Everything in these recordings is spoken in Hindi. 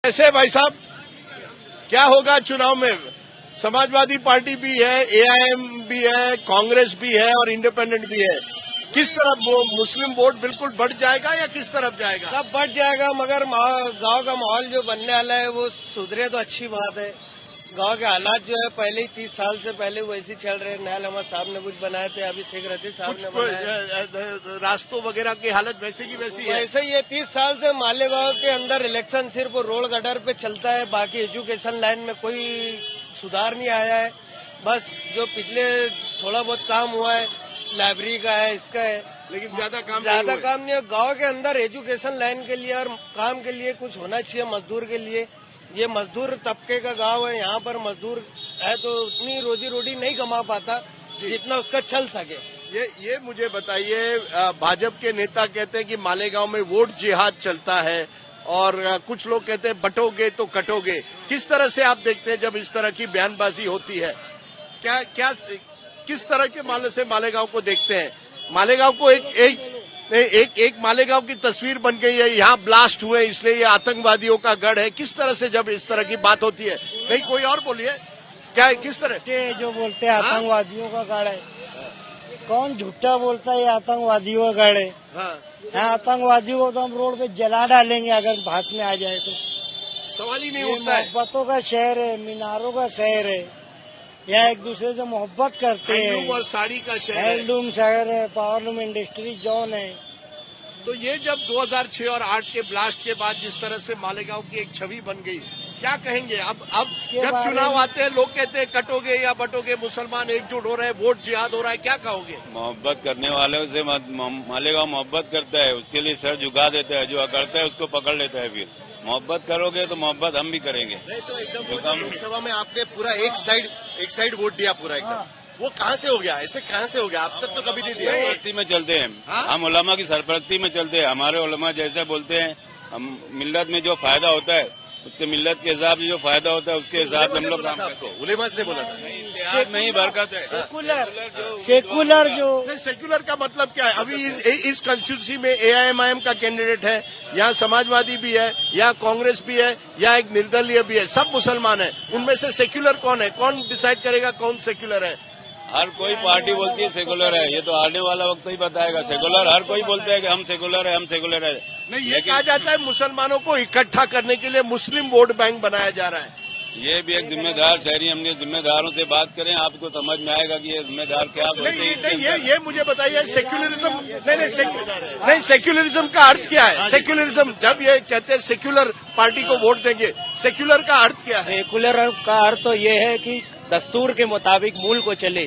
ऐसे भाई साहब क्या होगा चुनाव में? समाजवादी पार्टी भी है, एआईएम भी है, कांग्रेस भी है और इंडिपेंडेंट भी है। किस तरफ वो मुस्लिम वोट बिल्कुल बढ़ जाएगा या किस तरफ जाएगा? सब बढ़ जाएगा, मगर गांव का माहौल जो बनने वाला है वो सुधरे तो अच्छी बात है। गांव के हालात जो है पहले ही 30 साल से पहले वैसे ही चल रहे। नहल अहमद साहब ने कुछ बनाए थे, अभी शेख रशीद साहब ने बनाए। रास्तों वगैरह की हालत वैसे की वैसी है। वैसे ही 30 साल से मालेगांव के अंदर इलेक्शन सिर्फ रोड गटर पे चलता है, बाकी एजुकेशन लाइन में कोई सुधार नहीं आया है। बस जो पिछले थोड़ा बहुत काम हुआ है, लाइब्रेरी का है, इसका है, लेकिन ज्यादा काम नहीं है। गांव के अंदर एजुकेशन लाइन के लिए और काम के लिए कुछ होना चाहिए मजदूर के लिए। ये मजदूर तबके का गांव है, यहाँ पर मजदूर है तो उतनी रोजी रोटी नहीं कमा पाता जितना उसका चल सके। ये मुझे बताइए, भाजपा के नेता कहते हैं कि मालेगांव में वोट जिहाद चलता है और कुछ लोग कहते हैं बटोगे तो कटोगे। किस तरह से आप देखते हैं जब इस तरह की बयानबाजी होती है? क्या किस तरह के मालेगांव को देखते हैं? मालेगांव को एक मालेगांव की तस्वीर बन गई है, यहाँ ब्लास्ट हुए इसलिए ये आतंकवादियों का गढ़ है। किस तरह से जब इस तरह की बात होती है? नहीं, कोई और बोलिए, क्या है, किस तरह जो बोलते हैं आतंकवादियों का गढ़ है? कौन झूठा बोलता है ये आतंकवादियों का गढ़ है? हाँ, आतंकवादियों को तो हम रोड पे जला डालेंगे अगर भाग में आ जाए तो। सवाल ही नहीं उठता है। मोहब्बतों का शहर है, मीनारों का शहर है, यहाँ एक दूसरे से मोहब्बत करते हैं। हैंडलूम और साड़ी का शहर है, हैंडलूम शहर है, पावरलूम इंडस्ट्री जोन है। तो ये जब 2006 और 2008 के ब्लास्ट के बाद जिस तरह से मालेगांव की एक छवि बन गई, क्या कहेंगे? अब जब चुनाव आते हैं लोग कहते हैं कटोगे या बटोगे, मुसलमान एकजुट हो रहे हैं, वोट जिहाद हो रहा है, क्या कहोगे? मोहब्बत करने वाले से मालेगांव मोहब्बत करता है, उसके लिए सर झुका देता है, जो अकड़ता है उसको पकड़ लेता है। फिर मोहब्बत करोगे तो मोहब्बत हम भी करेंगे। नहीं तो एकदम लोकसभा में आपने पूरा एक साइड वोट दिया पूरा एकदम। वो कहाँ से हो गया? ऐसे कहाँ से हो गया? अब तक तो कभी नहीं दिया। सरपरस्ती में चलते हैं हम, उलमा की सरपरस्ती में चलते हैं। हमारे उलमा जैसे बोलते हैं, हम मिल्लत में जो फायदा होता है उसके मिल्लत के हिसाब से जो फायदा होता है उसके हिसाब से हम लोग काम करते हैं। उलेमा से बोला था नहीं, बरकत है। सेकुलर जो सेक्युलर का मतलब क्या है? अभी इस कंस्टिट्यूंसी में एआईएमआईएम का कैंडिडेट है, यहाँ समाजवादी भी है, यहाँ कांग्रेस भी है, यहाँ एक निर्दलीय भी है, सब मुसलमान है। उनमें से सेक्युलर कौन है? कौन डिसाइड करेगा कौन सेक्युलर है? हर कोई पार्टी बोलती है सेकुलर है, ये तो आने वाला वक्त ही बताएगा। सेकुलर हर कोई बोलता है कि हम सेकुलर है, हम सेकुलर है। नहीं, ये कहा जाता है मुसलमानों को इकट्ठा करने के लिए मुस्लिम वोट बैंक बनाया जा रहा है। ये भी एक जिम्मेदार शहरी, हमने जिम्मेदारों से बात करें, आपको समझ में आएगा कि ये जिम्मेदार क्या बोलते हैं। ये मुझे बताइए, सेक्युलरिज्म नहीं, सेक्युलरिज्म का अर्थ क्या है? सेक्युलरिज्म जब ये कहते हैं सेक्युलर पार्टी को वोट देंगे, सेक्युलर का अर्थ क्या है? सेकुलर का अर्थ तो ये है कि दस्तूर के मुताबिक मुल्क को चले,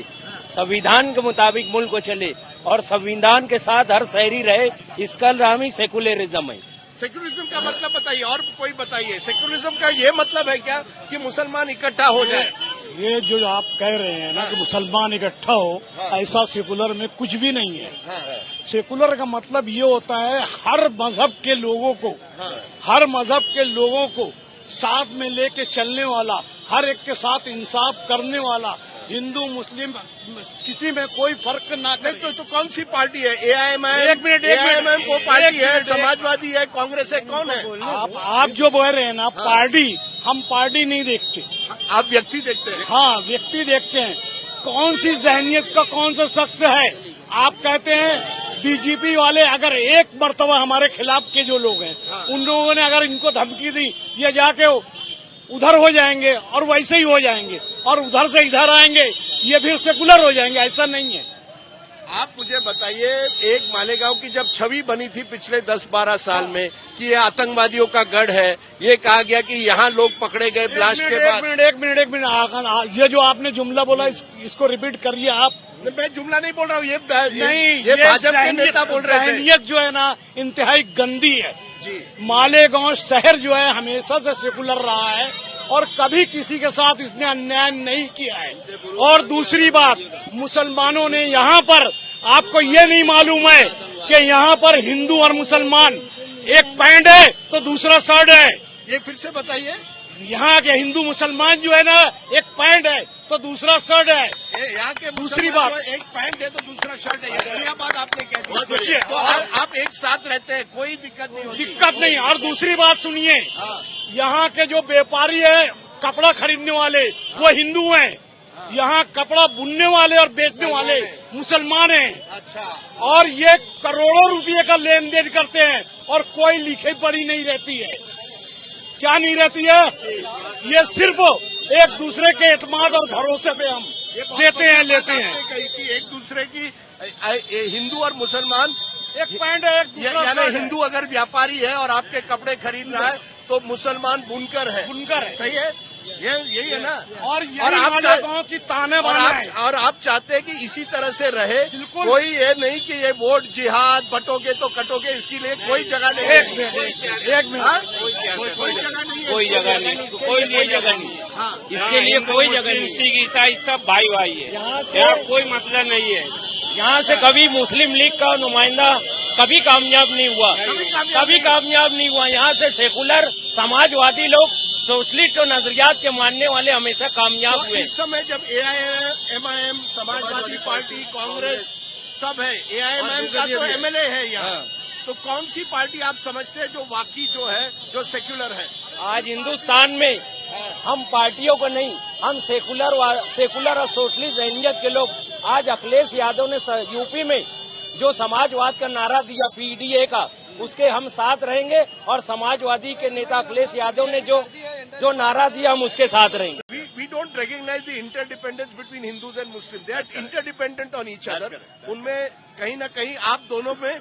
संविधान के मुताबिक मुल्क को चले और संविधान के साथ हर शहरी रहे, इसका नाम ही सेकुलरिज्म है। सेक्युलरिज्म का मतलब बताइए, और कोई बताइए। सेक्युलरिज्म का ये मतलब है क्या कि मुसलमान इकट्ठा हो जाए? ये जो आप कह रहे हैं ना कि मुसलमान इकट्ठा हो, ऐसा सेकुलर में कुछ भी नहीं है। सेकुलर का मतलब ये होता है हर मजहब के लोगों को साथ में लेके चलने वाला, हर एक के साथ इंसाफ करने वाला, हिंदू मुस्लिम किसी में कोई फर्क ना करे। तो कौन सी पार्टी है? एआईएमआईएम वो पार्टी है, समाजवादी है, कांग्रेस है, कौन है? आप जो बोल रहे हैं ना पार्टी, हम पार्टी नहीं देखते, आप व्यक्ति देखते हैं। हाँ, व्यक्ति देखते हैं। कौन सी जहनियत का कौन सा शख्स है? आप कहते हैं बीजेपी वाले अगर एक मर्तबा हमारे खिलाफ के जो लोग हैं, उन लोगों ने अगर इनको धमकी दी, ये जाके उधर हो जाएंगे और वैसे ही हो जाएंगे, और उधर से इधर आएंगे, ये भी सेकुलर हो जाएंगे। ऐसा नहीं है। आप मुझे बताइए, एक मालेगांव की जब छवि बनी थी पिछले 10-12 साल में कि ये आतंकवादियों का गढ़ है, ये कहा गया कि यहाँ लोग पकड़े गए ब्लास्ट के बाद। एक मिनट, ये जो आपने जुमला बोला इसको रिपीट करिए आप। मैं जुमला नहीं बोल रहा हूँ, ये भाजपा के नेता बोल रहे थे। जहनियत जो है ना इंतहाई गंदी है जी। मालेगांव शहर जो है हमेशा से सेकुलर रहा है और कभी किसी के साथ इसने अन्याय नहीं किया है। और दूसरी बात, मुसलमानों ने यहाँ पर, आपको ये नहीं मालूम है कि यहाँ पर हिंदू और मुसलमान एक पैंट है तो दूसरा शर्ट है। ये फिर से बताइए। यहाँ के हिंदू मुसलमान जो है ना, एक पैंट है तो दूसरा शर्ट है। यहाँ के दूसरी बात, एक पैंट है तो दूसरा शर्ट है। बढ़िया बात आपने कह दी। तो आप एक साथ रहते हैं, कोई दिक्कत नहीं होती। दिक्कत नहीं। और दूसरी बात सुनिए, यहाँ के जो व्यापारी है कपड़ा खरीदने वाले वो हिंदू हैं, यहाँ कपड़ा बुनने वाले और बेचने वाले मुसलमान हैं। अच्छा, और ये करोड़ों रुपए का लेन देन करते हैं और कोई लिखी पढ़ी नहीं रहती है। क्या नहीं रहती है? ये सिर्फ एक दूसरे के एतमाद और भरोसे पे हम देते हैं, लेते हैं। कही कि एक दूसरे की हिंदू और मुसलमान एक पॉइंट है, एक दूसरा यानी हिंदू अगर व्यापारी है और आपके कपड़े खरीद रहा है तो मुसलमान बुनकर है। बुनकर है। सही है, यही है ना। और आप गाँव की ताने बाने और आप चाहते हैं कि इसी तरह से रहे। बिल्कुल। कोई ये नहीं कि ये वोट जिहाद बटोगे तो कटोगे, इसके लिए कोई जगह नहीं है। एक मिनट हाँ? कोई जगह नहीं है। कोई जगह नहीं, कोई जगह नहीं। हाँ। इसके लिए कोई जगह नहीं। सिख ईसाई सब भाई भाई है, यहाँ कोई मसला नहीं है। यहाँ से कभी मुस्लिम लीग का नुमाइंदा कभी कामयाब नहीं हुआ, कभी कामयाब नहीं हुआ। यहाँ से सेकुलर समाजवादी लोग, सोशलिस्ट और नजरियात के मानने वाले हमेशा कामयाब हुए। इस समय जब AIM, समाजवादी पार्टी, कांग्रेस सब है, AIM का तो MLA है यहाँ, तो कौन सी पार्टी आप समझते हैं जो वाकई जो है, जो सेक्युलर है? आज हिंदुस्तान में हम पार्टियों को नहीं, हम सेकुलर और सोशलिस्ट जहनियत के लोग, आज अखिलेश यादव ने यूपी में जो समाजवाद का नारा दिया PDA का, उसके हम साथ रहेंगे। और समाजवादी के नेता अखिलेश यादव ने जो नारा दिया, हम उसके साथ रहेंगे। We don't recognize the interdependence between Hindus and Muslims. They are interdependent on each other. उनमें कहीं न कहीं आप दोनों में,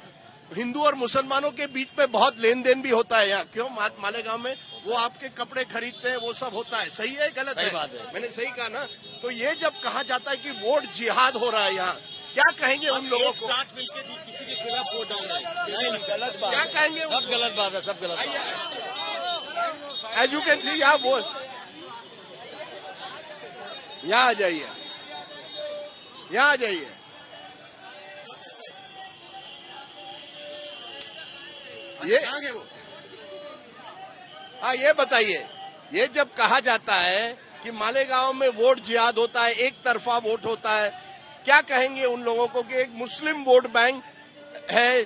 हिंदू और मुसलमानों के बीच में बहुत लेन देन भी होता है यहाँ। क्यों? मालेगांव में वो आपके कपड़े खरीदते हैं, वो सब होता है। सही है, गलत है? मैंने सही कहा ना? तो ये जब कहा जाता है कि वोट जिहाद हो रहा है यहाँ, क्या कहेंगे उन लोगों को? साथ मिलकर किसी के खिलाफ वोट डालना नहीं, गलत बात, क्या कहेंगे? सब गलत बात है, सब गलत बात है। एज यू कैन सी, यहाँ वो, यहाँ आ जाइए, यहाँ आ जाइए। ये हाँ, ये बताइए, ये जब कहा जाता है कि मालेगांव में वोट जिहाद होता है, एक तरफा वोट होता है, क्या कहेंगे उन लोगों को कि एक मुस्लिम वोट बैंक है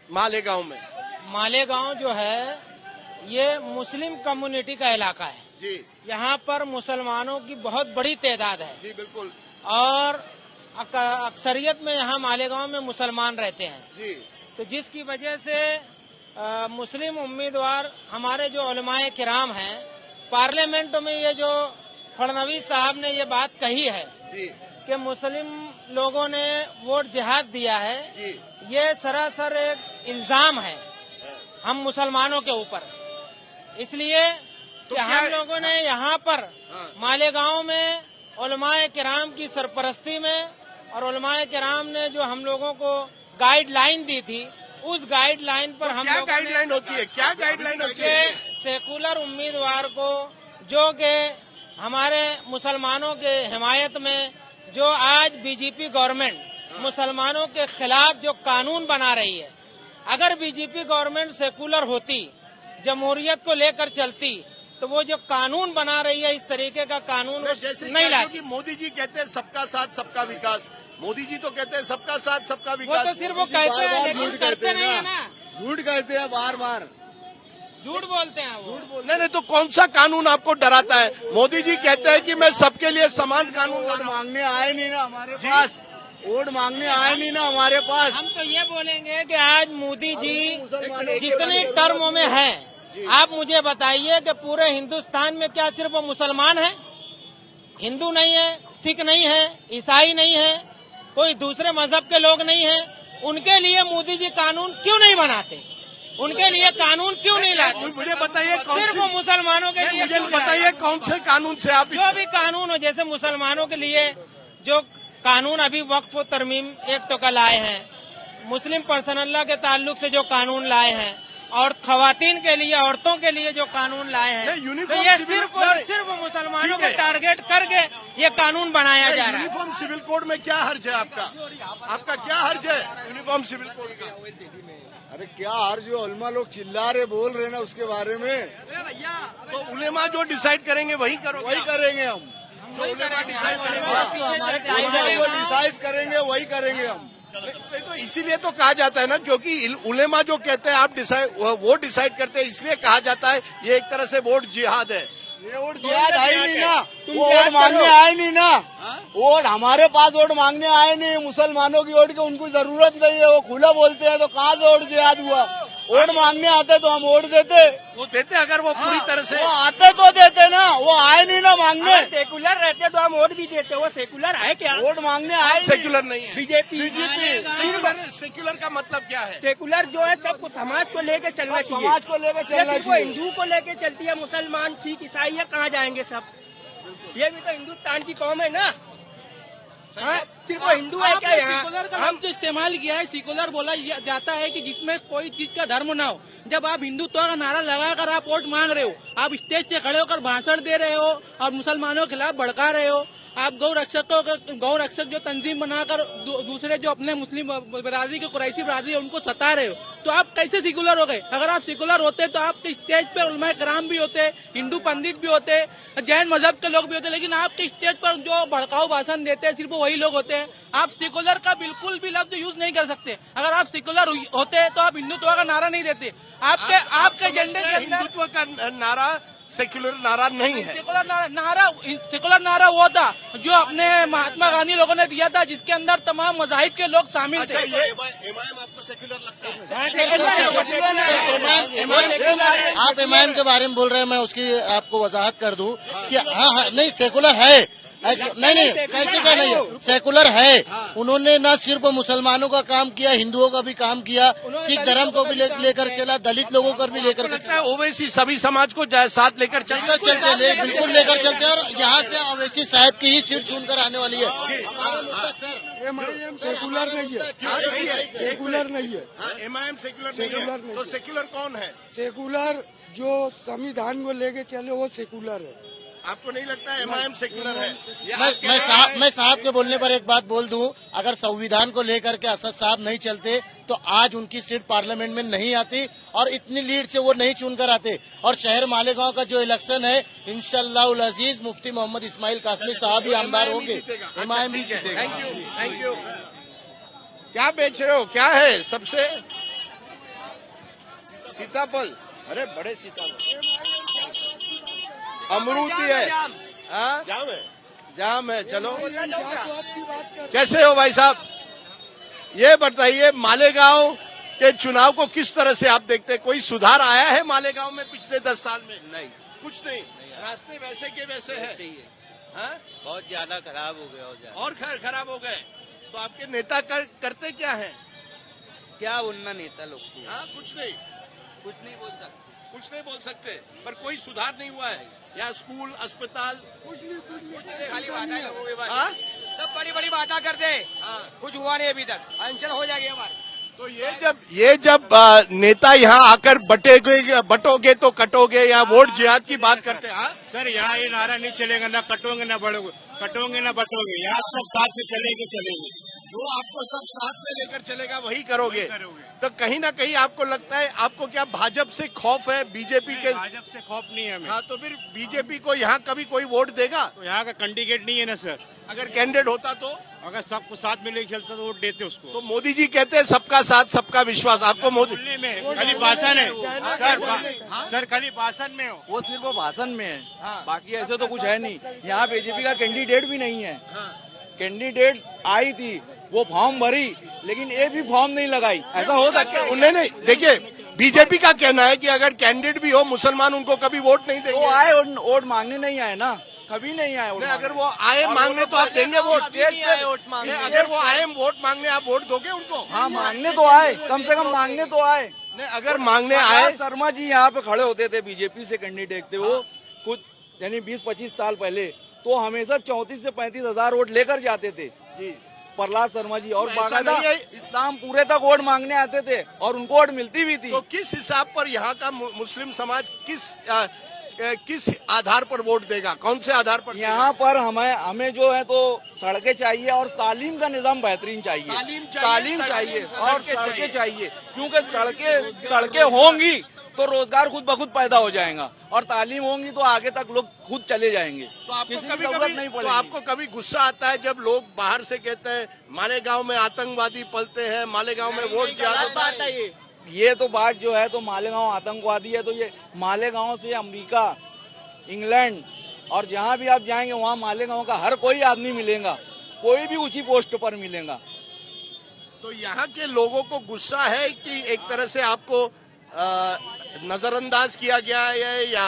मालेगांव में? मालेगांव जो है ये मुस्लिम कम्युनिटी का इलाका है जी। यहाँ पर मुसलमानों की बहुत बड़ी तादाद है जी बिल्कुल। और अक्सरियत में यहाँ मालेगांव में मुसलमान रहते हैं जी। तो जिसकी वजह से मुस्लिम उम्मीदवार हमारे जो उलमाए किराम हैं, पार्लियामेंट में ये जो फडणवीस साहब ने ये बात कही है जी। कि मुस्लिम लोगों ने वोट जिहाद दिया है, जी। ये सरासर एक इल्जाम है हम मुसलमानों के ऊपर। इसलिए तो कि हम लोगों ने यहाँ पर मालेगांव में उलमाए किराम की सरपरस्ती में और उलमाए किराम ने जो हम लोगों को गाइडलाइन दी थी, उस गाइडलाइन पर हम क्या गाइडलाइन होती है? क्या गाइडलाइन होती है? सेकुलर उम्मीदवार को जो कि हमारे मुसलमानों के हिमायत में जो आज बीजेपी गवर्नमेंट मुसलमानों के खिलाफ जो कानून बना रही है, अगर बीजेपी गवर्नमेंट सेकुलर होती, जमहूरियत को लेकर चलती, तो वो जो कानून बना रही है इस तरीके का कानून नहीं लाती। मोदी जी कहते हैं सबका साथ सबका विकास, मोदी जी तो कहते हैं सबका साथ सबका वो विकास। तो सिर्फ वो कहते हैं लेकिन करते नहीं है ना, झूठ कहते हैं, बार बार झूठ बोलते हैं वो। नहीं, तो कौन सा कानून आपको डराता है? मोदी जी कहते हैं कि मैं सबके लिए समान कानून वोट मांगने आए नहीं ना हमारे पास, वोट मांगने आए नहीं ना हमारे पास। हम तो ये बोलेंगे कि आज मोदी जी जितनी टर्म में है, आप मुझे बताइए कि पूरे हिंदुस्तान में क्या सिर्फ वो मुसलमान है? हिंदू नहीं है, सिख नहीं है, ईसाई नहीं है, कोई दूसरे मजहब के लोग नहीं है? उनके लिए मोदी जी कानून क्यों नहीं बनाते? उनके लिए कानून क्यों नहीं लाते? मुझे बताइए कौन सिर्फ से, मुसलमानों के लिए मुझे बताइए कौन से कानून से आप जो भी कानून हो, जैसे मुसलमानों के लिए जो कानून अभी वक्फ तरमीम एक्ट का लाए हैं, मुस्लिम पर्सनल लॉ के ताल्लुक से जो कानून लाए हैं, और खवातीन के लिए, औरतों के लिए जो कानून लाए हैं, तो ये सिर्फ और सिर्फ मुसलमानों को टारगेट करके ये कानून बनाया जा रहा है। यूनिफॉर्म सिविल कोड में क्या हर्ज है आपका? आपका क्या हर्ज है यूनिफॉर्म सिविल कोड का? अरे क्या हर जो उलमा लोग चिल्ला रहे, बोल रहे ना उसके बारे में, तो उलेमा जो डिसाइड करेंगे वही करो, वही करेंगे हम। जो उलेमा डिसाइड करेंगे जो डिसाइड करेंगे वही करेंगे हम। तो इसीलिए तो कहा जाता है ना, क्योंकि उलेमा जो कहते हैं आप वो डिसाइड करते हैं, इसलिए कहा जाता है ये एक तरह से वोट जिहाद है। ये वोट जिहाद आए नहीं ना, वो वोट मांगने आए नहीं ना, वोट हमारे पास वोट मांगने आए नहीं, मुसलमानों की वोट की उनको जरूरत नहीं है, वो खुला बोलते हैं, तो कहाँ से वोट जिहाद हुआ? वोट मांगने आते तो हम वोट देते, वो देते अगर वो पूरी तरह से वो आते तो देते ना, वो आए नहीं ना मांगने। सेकुलर रहते तो हम वोट भी देते, वो सेकुलर है क्या? वोट मांगने आए सेक्युलर नहीं है। बीजेपी सेक्युलर का मतलब क्या है? सेकुलर जो है सबको समाज को लेके चलना चाहिए, समाज को लेकर चलना सिर्फ चाहिए। हिंदू को लेके चलती है, मुसलमान सिख ईसाई है, कहाँ जाएंगे सब? ये भी तो हिंदुस्तान की कौम है ना, हाँ? सिर्फ वो हिंदू है क्या यहाँ? सेकुलर का हम जो इस्तेमाल किया है, सेकुलर बोला जाता है कि जिसमें कोई चीज का धर्म ना हो। जब आप हिंदुत्व का नारा लगाकर आप वोट मांग रहे हो, आप स्टेज से खड़े होकर भाषण दे रहे हो और मुसलमानों के खिलाफ भड़का रहे हो, आप गौ रक्षक जो तंजीम बनाकर दूसरे जो अपने मुस्लिम बिरादरी के कुरैशी बिरादरी है उनको सता रहे हो, तो आप कैसे सेकुलर हो गए? अगर आप सेकुलर होते तो आपके स्टेज पे उलमा कराम भी होते, हिंदू पंडित भी होते, जैन मजहब के लोग भी होते, लेकिन आपके स्टेज पर जो भड़काऊ भाषण देते हैं सिर्फ वही लोग होते हैं। आप सेकुलर का बिल्कुल भी लफ्ज यूज नहीं कर सकते। अगर आप सेकुलर होते तो आप हिंदुत्व का नारा नहीं देते। आपके एजेंडे के अंदर हिंदुत्व का नारा सेक्युलर नारा नहीं है। सेकुलर नारा वो था जो अपने महात्मा गांधी लोगों ने दिया था, जिसके अंदर तमाम मजाहिब के लोग शामिल थे। ये इमाम आपको सेक्युलर लगता है? आप इमाम के बारे में बोल रहे हैं, मैं उसकी आपको वजाहत कर दूं कि हाँ नहीं सेकुलर है, नहीं कैसे का नहीं है, सेकुलर है। उन्होंने न सिर्फ मुसलमानों का काम किया, हिंदुओं का भी काम किया, सिख धर्म को भी लेकर चला, दलित लोगों को भी लेकर लगता है ओवैसी सभी समाज को साथ लेकर चलते बिल्कुल लेकर चलते हैं, और यहाँ से ओवैसी साहब की ही सिर चुनकर आने वाली है। सेकुलर नहीं है, सेकुलर नहीं है, इमाम सेक्युलर नहीं है, तो सेक्युलर कौन है? सेकुलर जो संविधान को लेके चले वो सेकुलर है। आपको नहीं लगता है इमाम सेक्युलर है? मैं साहब के बोलने पर एक बात बोल दूं, अगर संविधान को लेकर के असद साहब नहीं चलते तो आज उनकी सीट पार्लियामेंट में नहीं आती और इतनी लीड से वो नहीं चुनकर आते। और शहर मालेगांव का जो इलेक्शन है, इंशाअल्लाह अजीज मुफ्ती मोहम्मद इस्माइल कासमी साहब ही आमदार होंगे, इमाम ही जीतेगा। Thank you. क्या बेच रहे हो? क्या है सबसे? सीताफल? अरे बड़े सीताफल, अमरूद भी है, जाम है। चलो, कैसे हो भाई साहब? ये बताइए, मालेगांव के चुनाव को किस तरह से आप देखते हैं? कोई सुधार आया है मालेगांव में पिछले 10 साल में? नहीं, कुछ नहीं। रास्ते वैसे के वैसे है, बहुत ज्यादा खराब हो गया और खराब हो गए। तो आपके नेता करते क्या है? क्या बोलना नेता लोग को? कुछ नहीं बोल सकते, पर कोई सुधार नहीं हुआ है। या स्कूल, अस्पताल, कुछ नहीं, खाली वादा लोगों के पास, हाँ? सब बड़ी वादा करते, कुछ हुआ नहीं अभी तक, अनशन हो जाएगी हमारी। तो ये जब नेता यहाँ आकर बटोगे तो कटोगे या वोट जिहाद की बात करते हैं, सर यहाँ ये नारा नहीं चलेगा, ना कटोगे ना बटोगे, यहाँ सब साथ में चलेंगे। जो आपको सब साथ में लेकर चलेगा वही करोगे। तो कहीं ना कहीं आपको लगता है, आपको क्या भाजपा से खौफ है? बीजेपी के? भाजपा से खौफ नहीं है हमें। हाँ, तो फिर बीजेपी को यहाँ कभी कोई वोट देगा? तो यहाँ का कैंडिडेट नहीं है ना सर। अगर कैंडिडेट होता तो? अगर सबको साथ में लेके चलता तो वोट देते उसको। तो मोदी जी कहते हैं सबका साथ सबका विश्वास। आपको मोदी बोलने में खाली भाषण है सर, खाली भाषण में हो, वो सिर्फ भाषण में है, हाँ। बाकी ऐसे तो कुछ है नहीं। यहाँ बीजेपी का कैंडिडेट भी नहीं है। कैंडिडेट आई थी, वो फॉर्म भरी, लेकिन एक भी फॉर्म नहीं लगाई। ऐसा हो सकता है? उन्होंने, देखिए, बीजेपी का कहना है कि अगर कैंडिडेट भी हो मुसलमान उनको कभी वोट नहीं देंगे। वो आए वोट मांगने नहीं आए ना, कभी नहीं आए वोट। अगर वो आए मांगने तो आप देंगे वोट? वोट मांगने, अगर वो आए वोट मांगने, आप वोट दोगे उनको? हाँ, मांगने तो आए, कम से कम मांगने तो आए। नहीं, अगर मांगने आए, शर्मा जी यहाँ पे खड़े होते थे, बीजेपी से कैंडिडेट थे वो, कुछ यानी 20-25 साल पहले, तो हमेशा 34 से 35 हजार वोट लेकर जाते थे प्रहलाद शर्मा जी, और बाकायदा इस्लामपुरे तक वोट मांगने आते थे और उनको वोट मिलती भी थी। तो किस हिसाब पर यहाँ का मुस्लिम समाज किस आधार पर वोट देगा? कौन से आधार पर? यहाँ पर हमें जो है तो सड़कें चाहिए और तालीम का निजाम बेहतरीन चाहिए। तालीम चाहिए और सड़कें चाहिए, क्योंकि सड़कें होंगी तो रोजगार खुद ब खुद पैदा हो जाएगा और तालीम होंगी तो आगे तक लोग खुद चले जाएंगे। तो आपको किसी की कभी जरूरत कभी नहीं तो पड़ेगी। आपको कभी गुस्सा आता है जब लोग बाहर से कहते हैं मालेगांव में आतंकवादी पलते हैं, मालेगांव में वोट ज्यादा होता है। ये तो बात जो है तो मालेगांव आतंकवादी है, तो ये मालेगांव से अमेरिका, इंग्लैंड और जहां भी आप जाएंगे वहां मालेगांव का हर कोई आदमी मिलेगा, कोई भी ऊंची पोस्ट पर मिलेगा। तो यहाँ के लोगों को गुस्सा है कि एक तरह से आपको नजरअंदाज किया गया है या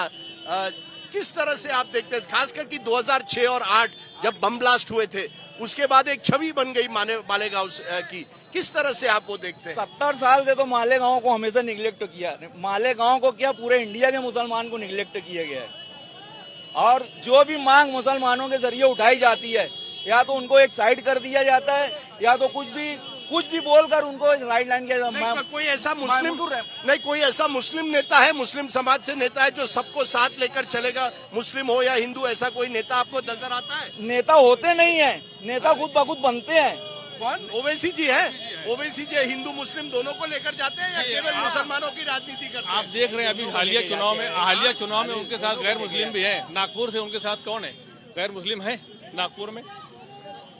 किस तरह से आप देखते हैं? खासकर कि 2006 और 8 जब बम ब्लास्ट हुए थे उसके बाद एक छवि बन गई मालेगांव की, किस तरह से आप वो देखते हैं? 70 साल से तो मालेगांव को हमेशा निगलेक्ट किया, मालेगांव को क्या पूरे इंडिया के मुसलमान को निगलेक्ट किया गया है। और जो भी मांग मुसलमानों के जरिए उठाई जाती है या तो उनको एक साइड कर दिया जाता है या तो कुछ भी बोलकर उनको राइट लाइन के कोई ऐसा मुस्लिम नेता है, मुस्लिम समाज से नेता है जो सबको साथ लेकर चलेगा, मुस्लिम हो या हिंदू, ऐसा कोई नेता आपको नजर आता है? नेता होते नहीं है, नेता खुद ब खुद बनते हैं। कौन? ओवैसी जी है। ओवैसी जी हिंदू मुस्लिम दोनों को लेकर जाते हैं या केवल मुसलमानों की राजनीति करते हैं? आप देख रहे हैं अभी हालिया चुनाव में उनके साथ गैर मुस्लिम भी है। नागपुर से उनके साथ कौन है गैर मुस्लिम है नागपुर में?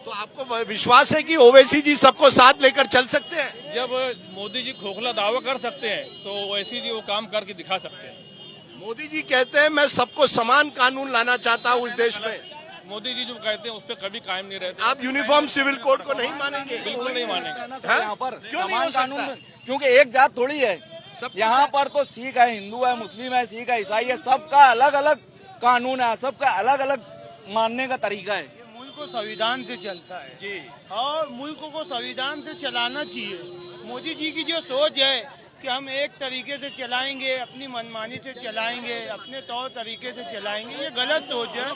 तो आपको विश्वास है कि ओवैसी जी सबको साथ लेकर चल सकते हैं? जब मोदी जी खोखला दावा कर सकते हैं तो ओवैसी जी वो काम करके दिखा सकते हैं। मोदी जी कहते हैं मैं सबको समान कानून लाना चाहता हूँ इस देश में। मोदी जी जो कहते हैं उस पर कभी कायम नहीं रहते। आप यूनिफॉर्म सिविल कोड को नहीं मानेंगे? बिल्कुल नहीं मानेंगे। यहाँ पर क्यों नहीं हो कानून, सकता? क्योंकि एक जात थोड़ी है यहाँ पर, तो सिख है, हिंदू है, मुस्लिम है, सिख है, ईसाई है, सबका अलग अलग कानून है, सबका अलग अलग मानने का तरीका है। मुल्क को संविधान से चलता है जी, और मुल्क को संविधान से चलाना चाहिए। मोदी जी की जो सोच है कि हम एक तरीके से चलाएंगे, अपनी मनमानी से चलाएंगे, अपने तौर तरीके से चलाएंगे, ये गलत सोच है।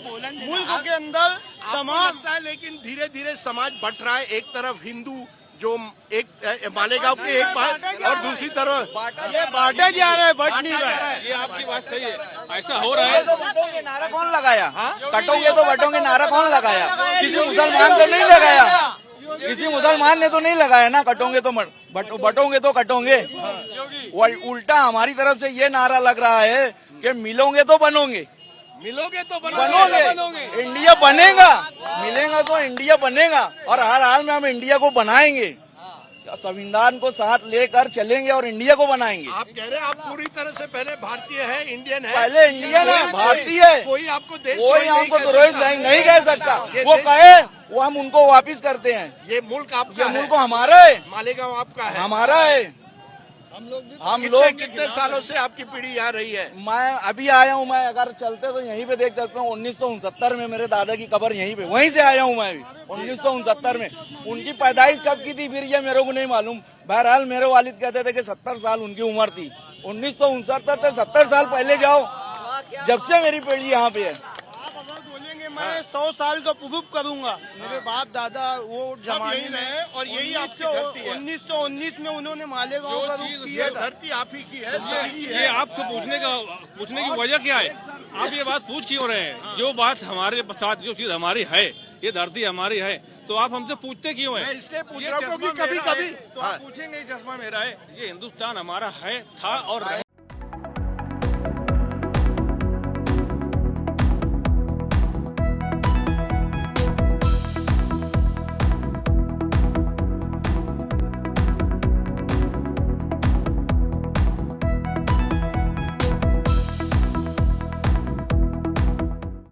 मुल्क के अंदर तमाम लगता है, लेकिन धीरे धीरे समाज बट रहा है। एक तरफ हिंदू जो एक मालेगांव के एक पार्ट और दूसरी तरफ ये बांटा जा रहा है, बट नहीं रहा है। ये आपकी बात सही है, ऐसा हो रहा है। तो बटोगे नारा कौन लगाया? कटोगे तो बटोगे नारा कौन लगाया? किसी मुसलमान तो नहीं लगाया, किसी मुसलमान ने तो नहीं लगाया ना। कटोगे तो बटोगे तो कटोगे। उल्टा हमारी तरफ से ये नारा लग रहा है कि मिलोगे तो बनोगे, मिलोगे तो बनोगे, इंडिया बनेगा, मिलेगा तो इंडिया बनेगा और हर हाल में हम इंडिया को बनाएंगे, संविधान को साथ लेकर चलेंगे और इंडिया को बनाएंगे। आप कह रहे हैं आप पूरी तरह से पहले भारतीय है, इंडियन है? पहले इंडियन है, भारतीय है। कोई आपको देश कोई हमको द्रोहित नहीं कह सकता। वो कहे वो हम उनको वापिस करते हैं। ये मुल्क आपका है, मुल्क हमारा है, मालेगांव आपका है, हमारा है। हम लोग कितने सालों से आपकी पीढ़ी यहाँ रही है? मैं अभी आया हूँ, मैं अगर चलते तो यहीं पे देख सकता हूँ। 1969 में मेरे दादा की कब्र यहीं पे, वहीं से आया हूँ मैं भी 1969 में। उनकी पैदाइश कब की थी फिर ये मेरे को नहीं मालूम। बहरहाल मेरे वालिद कहते थे कि 70 साल उनकी उम्र थी। 1969 तक 70 साल पहले जाओ, जब से मेरी पीढ़ी यहाँ पे है। मैं 100 साल का प्रूफ करूंगा। मेरे बाप दादा वो यही रहे और यही आपकी धरती है। 1919 में उन्होंने मालेगांव का रूप किया। धरती आप ही की है। ये आपको पूछने की वजह क्या है? आप ये बात पूछ क्यों रहे हैं? जो बात हमारे साथ, जो चीज हमारी है, ये धरती हमारी है, तो आप हमसे पूछते क्यों हैं? मैं इसलिए पूछ रहा हूँ क्योंकि कभी तो आप पूछेंगे चश्मा मेरा है। ये हिंदुस्तान हमारा है, था और